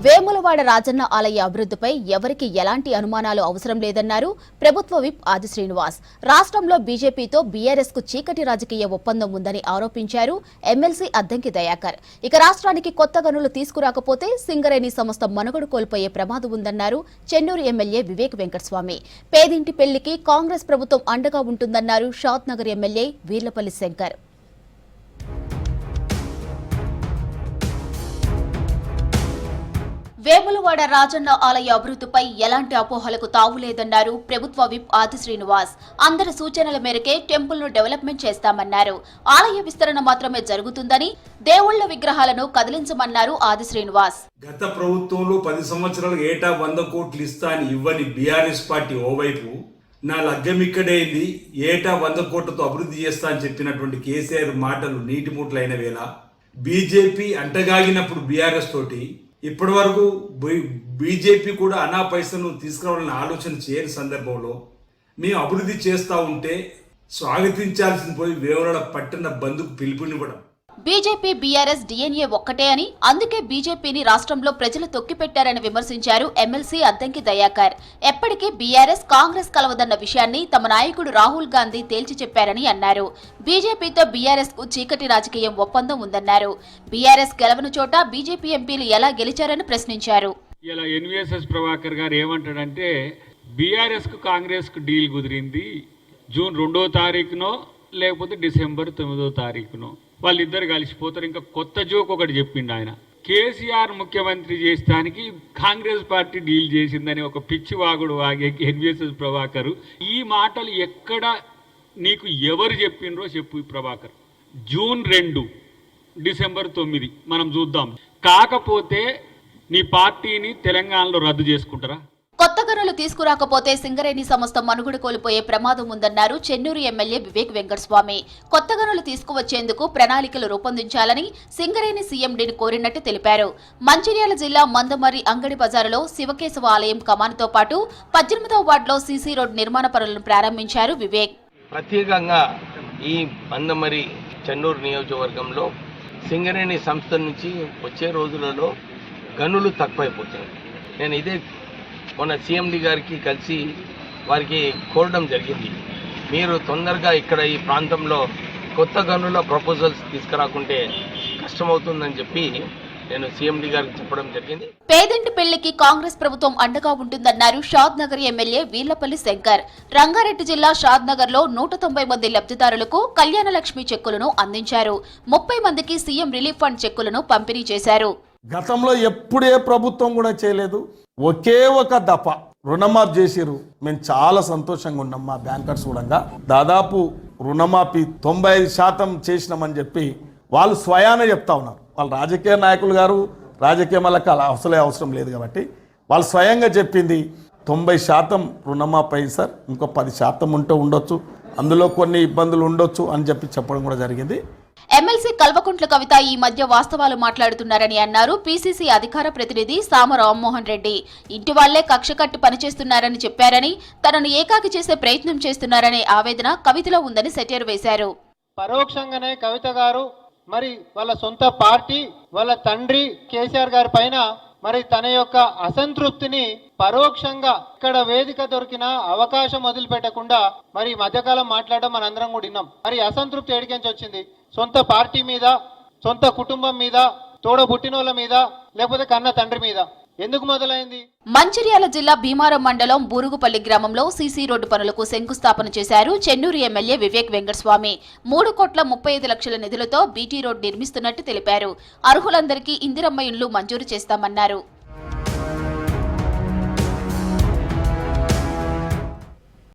వేములవాడ రాజన్న ఆలయ అభివృద్ధిపై ఎవరికి ఎలాంటి అనుమానాలు అవసరం లేదన్నారు ప్రభుత్వ విప్ ఆది శ్రీనివాస్. రాష్ట్రంలో బీజేపీతో బీఆర్ఎస్ కు చీకటి రాజకీయ ఒప్పందం ఉందని ఆరోపించారు ఎమ్మెల్సీ అద్దంకి దయాకర్. ఇక రాష్ట్రానికి కొత్త గనులు తీసుకురాకపోతే సింగరేణి సంస్థ మనుగడ కోల్పోయే ప్రమాదం ఉందన్నారు చెన్నూరు ఎమ్మెల్యే వివేక్ వెంకటస్వామి. పేదింటి పెళ్లికి కాంగ్రెస్ ప్రభుత్వం అండగా ఉంటుందన్నారు షాద్ నగర్ ఎమ్మెల్యే వీర్లపల్లి శంకర్. వేములవాడ రాజన్న ఆలయ అభివృద్ధిపై ఎలాంటి అపోహలకు తావులేదన్నారు ప్రభుత్వ విప్ ఆది శ్రీనివాస్. అందరి సూచనల మేరకే టెంపుల్ ను డెవలప్మెంట్ చేస్తామన్నారు. ఆలయ విస్తరణ మాత్రమే జరుగుతుందని, దేవుళ్ల విగ్రహాలను కదిలించమన్నారు ఆది శ్రీనివాస్. గత ప్రభుత్వంలో 10 సంవత్సరాలు ఏటా 100 కోట్లు ఇస్తా అని ఇవ్వని బీఆర్ఎస్ పార్టీ ఓవైపు, నా లగ్గమిక్కడైంది ఏటా 100 కోట్లతో అభివృద్ధి చేస్తా అని చెప్పినటువంటి కేసీఆర్ మాటలు నీటి మూటలైన వేళ బీజేపీ అంటగాగినప్పుడు బీఆర్ఎస్ తోటి ఇప్పటి వరకు బీజేపీ కూడా అనా పైసను తీసుకురావాలని ఆలోచన చేయని సందర్భంలో మేము అభివృద్ధి చేస్తూ ఉంటే స్వాగతించాల్సింది పోయి వేములవాడ పట్టణ బంధుకు పిలుపునివ్వడం. బీజేపీ బీఆర్ఎస్ డిఎన్ఏ ఒక్కటే అని, అందుకే బీజేపీని రాష్ట్రంలో ప్రజలు తొక్కిపెట్టారని విమర్శించారు ఎమ్మెల్సీ అద్దంకి దయాకర్. ఎప్పటికీ బీఆర్ఎస్ కాంగ్రెస్ కలవదన్న విషయాన్ని తమ నాయకుడు రాహుల్ గాంధీ తేల్చి చెప్పారని అన్నారు. బీజేపీతో బీఆర్ఎస్ కు చీకటి రాజకీయం ఒప్పందం ఉందన్నారు. బీఆర్ఎస్ గెలవని చోట బీజేపీ ఎంపీలు ఎలా గెలిచారని ప్రశ్నించారు. ఇలా ఎన్వీఎస్ఎస్ ప్రభాకర్ గారు ఏమంటాడంటే, బీఆర్ఎస్ కు కాంగ్రెస్ కు డీల్ కుదిరింది జూన్ 2వ తారీఖునో లేకపోతే డిసెంబర్ 9వ తారీఖునో, వాళ్ళిద్దరు కలిసిపోతారు. ఇంకా కొత్త జోక్ ఒకటి చెప్పిండు ఆయన, కేసీఆర్ ముఖ్యమంత్రి చేస్తానికి కాంగ్రెస్ పార్టీ డీల్ చేసిందని ఒక పిచ్చి వాగుడు వాగే ఎన్వీఎస్ఎస్ ప్రభాకర్. ఈ మాటలు ఎక్కడ నీకు ఎవరు చెప్పిండ్రో చెప్పు ప్రభాకర్. జూన్ 2, డిసెంబర్ 9 మనం చూద్దాం. కాకపోతే నీ పార్టీని తెలంగాణలో రద్దు చేసుకుంటారా? కొత్త గనులు తీసుకురాకపోతే సింగరేణి సంస్థ మనుగడ కోల్పోయే ప్రమాదం ఉందన్నారు చెన్నూరు ఎమ్మెల్యే వివేక్ వెంకటస్వామి. కొత్త గనులు తీసుకువచ్చేందుకు ప్రణాళికలు రూపొందించాలని సింగరేణి సీఎండీని కోరినట్టు తెలిపారు. మంచిర్యాల జిల్లా మందమర్రి అంగడి బజారులో శివకేశవ ఆలయం కమానుతో పాటు 18వ వార్డులో సీసీ రోడ్ నిర్మాణ పనులను ప్రారంభించారు వివేక్. ప్రత్యేకంగా ఈ మందమర్రి చెన్నూరు నియోజకవర్గంలో సింగరేణి సంస్థ నుంచి వచ్చే రోజులలో గనులు తక్కువైపోతాయి. నేను ఇదే మొన్న సీఎండీ గారికి కలిసి వారికి కోరడం జరిగింది, మీరు తొందరగా ఇక్కడ ఈ ప్రాంతంలో కొత్త గనుల ప్రపోజల్స్ తీసుకురాకుంటే కష్టమవుతుందని చెప్పి నేను సీఎండీ గారికి చెప్పడం జరిగింది. పేదింటి పెళ్లికి కాంగ్రెస్ ప్రభుత్వం అండగా ఉంటుందన్నారు షాద్ నగర్ ఎమ్మెల్యే వీర్లపల్లి శంకర్. రంగారెడ్డి జిల్లా షాద్ నగర్ లో 190 మంది లబ్ధిదారులకు కళ్యాణ లక్ష్మి చెక్కులను అందించారు. 30 మందికి సీఎం రిలీఫ్ ఫండ్ చెక్కులను పంపిణీ చేశారు. గతంలో ఎప్పుడే ప్రభుత్వం కూడా చేయలేదు. ఒకే ఒక దఫ రుణమాఫీ చేసిరు. మేము చాలా సంతోషంగా ఉన్నాం. మా బ్యాంకర్స్ కూడా దాదాపు రుణమాఫీ 95% చేసినామని చెప్పి వాళ్ళు స్వయాన చెప్తా ఉన్నారు. వాళ్ళు రాజకీయ నాయకులు గారు, రాజకీయ వాళ్ళకి అలా అవసరం లేదు కాబట్టి వాళ్ళు స్వయంగా చెప్పింది 90% రుణమాఫీ అయింది సార్, ఇంకో 10% ఉంటూ ఉండొచ్చు, అందులో కొన్ని ఇబ్బందులు ఉండొచ్చు అని చెప్పడం కూడా జరిగింది. ఎమ్మెల్సీ కల్వకుంట్ల కవిత ఈ మధ్య వాస్తవాలు మాట్లాడుతున్నారని అన్నారు పీసీసీ అధికార ప్రతినిధి సామ రామ్మోహన్ రెడ్డి. ఇంటి వాళ్లే కక్ష కట్టి పనిచేస్తున్నారని చెప్పారని, తనను ఏకాకి చేసే ప్రయత్నం చేస్తున్నారనే ఆవేదన కవితలో ఉందని సెటైర్ వేశారు. పరోక్షంగానే కవిత గారు మరి వాళ్ళ సొంత పార్టీ, వాళ్ళ తండ్రి కేసీఆర్ గారి పైన మరి తన యొక్క అసంతృప్తిని పరోక్షంగా ఇక్కడ వేదిక దొరికిన అవకాశం వదిలిపెట్టకుండా మరి మధ్యకాలం మాట్లాడడం మనందరం కూడా విన్నాం. మరి అసంతృప్తి ఎడికించి వచ్చింది? సొంత పార్టీ మీద, సొంత కుటుంబం మీద, తోడబుట్టినోళ్ళ మీద, లేకపోతే కన్న తండ్రి మీద ఎందుకు మొదలైంది? మంచిర్యాల జిల్లా భీమారం మండలం బూరుగుపల్లి గ్రామంలో సీసీ రోడ్డు పనులకు శంకుస్థాపన చేశారు చెన్నూరు ఎమ్మెల్యే వివేక్ వెంకటస్వామి. 3,35,00,000 నిధులతో బీటీ రోడ్ నిర్మిస్తున్నట్టు తెలిపారు. అర్హులందరికీ ఇందిరమ్మ ఇండ్లు మంజూరు చేస్తామన్నారు.